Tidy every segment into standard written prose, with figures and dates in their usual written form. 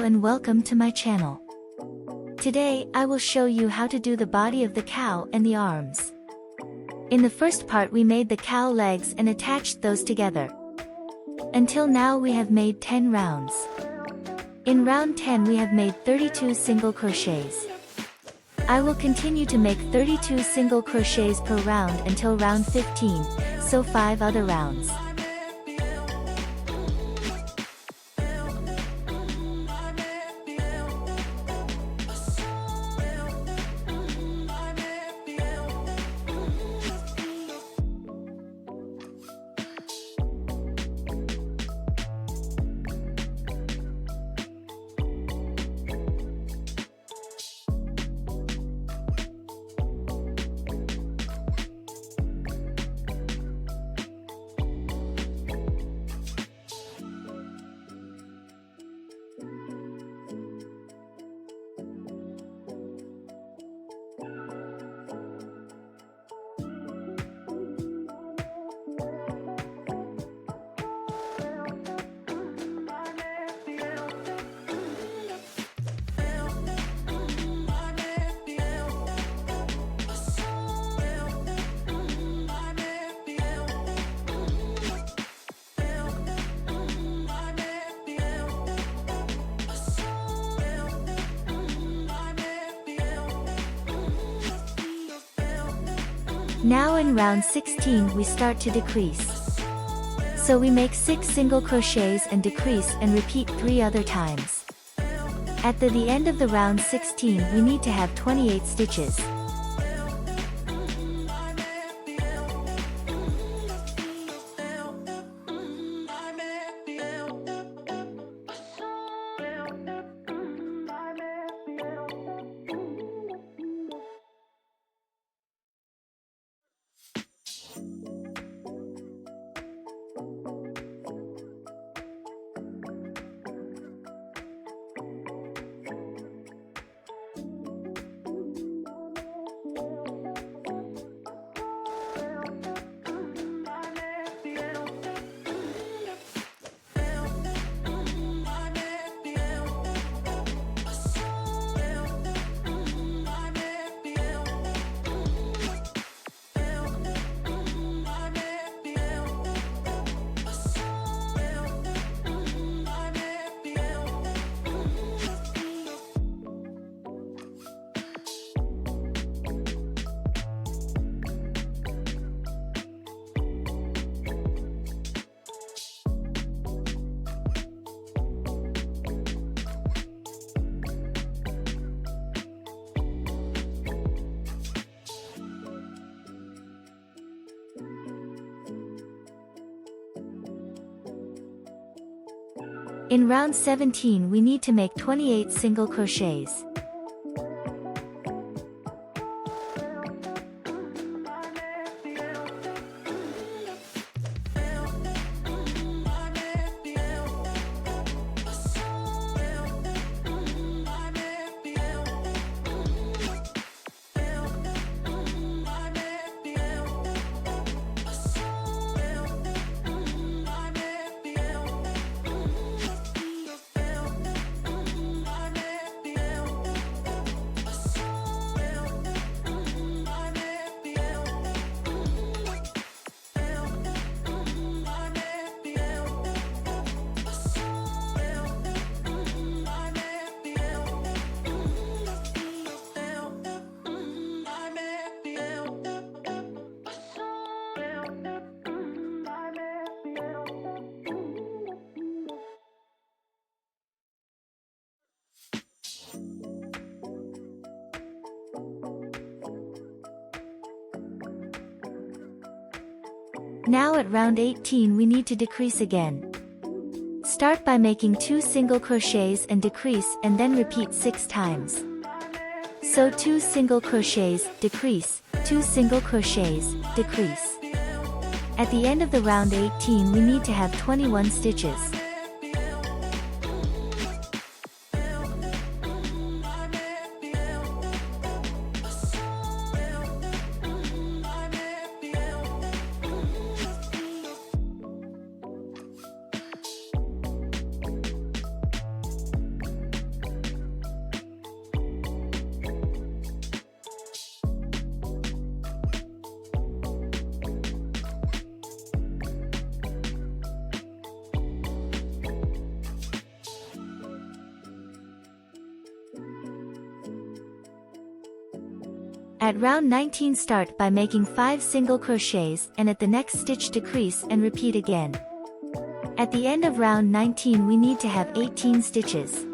and welcome to my channel. Today, I will show you how to do the body of the cow and the arms. In the first part we made the cow legs and attached those together. Until now we have made 10 rounds. In round 10 we have made 32 single crochets. I will continue to make 32 single crochets per round until round 15, so 5 other rounds. Now in round 16 we start to decrease. So we make 6 single crochets and decrease and repeat 3 other times. At the end of the round 16 we need to have 28 stitches. In round 17 we need to make 28 single crochets. Now at round 18 we need to decrease again. Start by making 2 single crochets and decrease and then repeat 6 times. So 2 single crochets, decrease, 2 single crochets, decrease. At the end of the round 18 we need to have 21 stitches. At round 19 start by making 5 single crochets and at the next stitch decrease and repeat again. At the end of round 19 we need to have 18 stitches.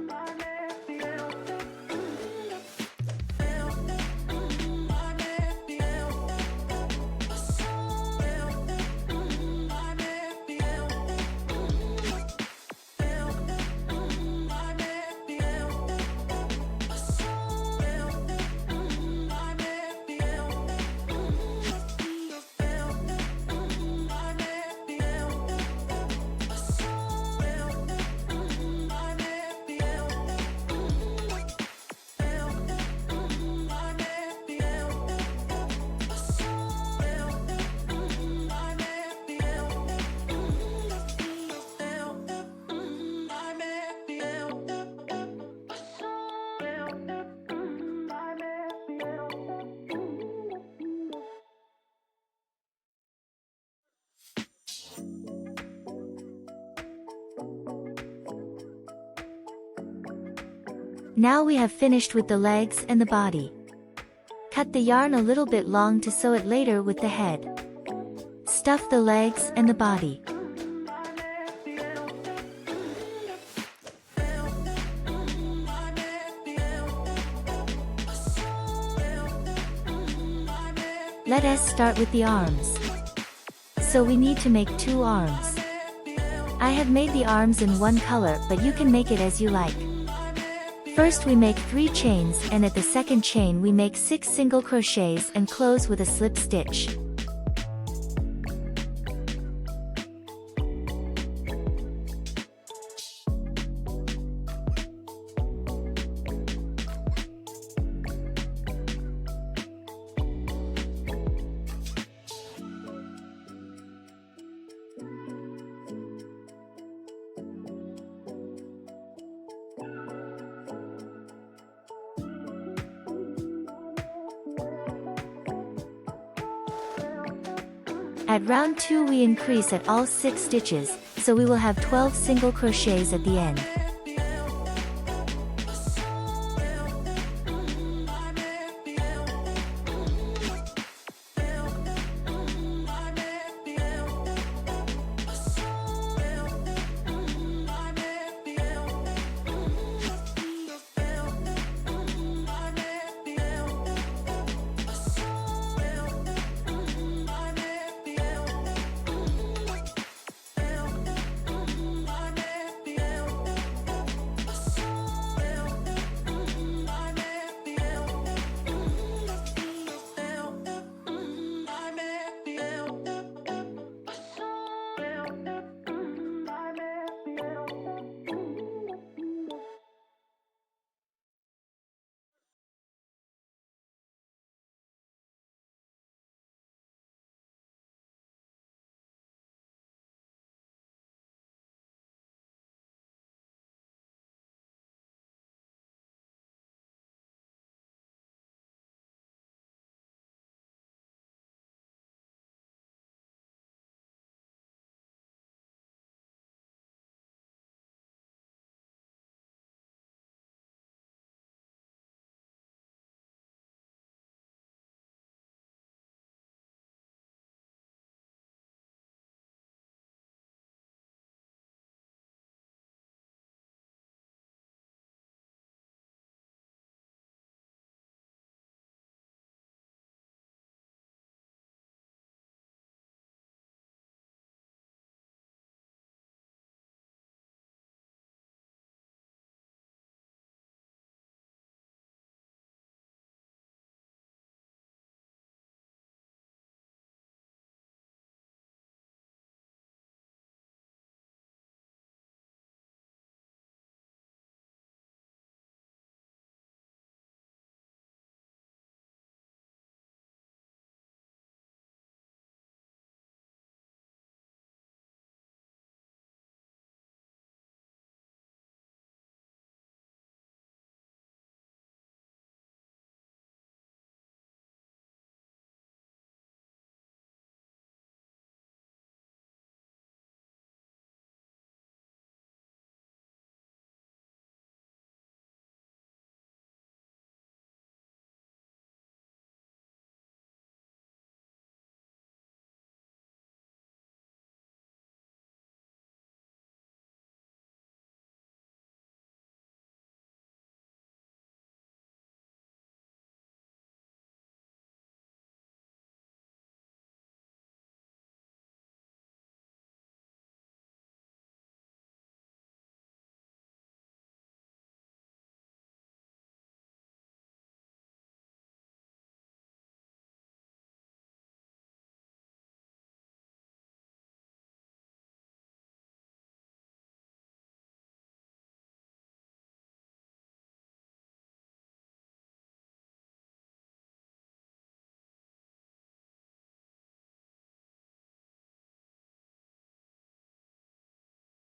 Now we have finished with the legs and the body. Cut the yarn a little bit long to sew it later with the head. Stuff the legs and the body. Let us start with the arms. So we need to make 2 arms. I have made the arms in one color, but you can make it as you like. First we make 3 chains and at the second chain we make 6 single crochets and close with a slip stitch. At round 2 we increase at all 6 stitches, so we will have 12 single crochets at the end.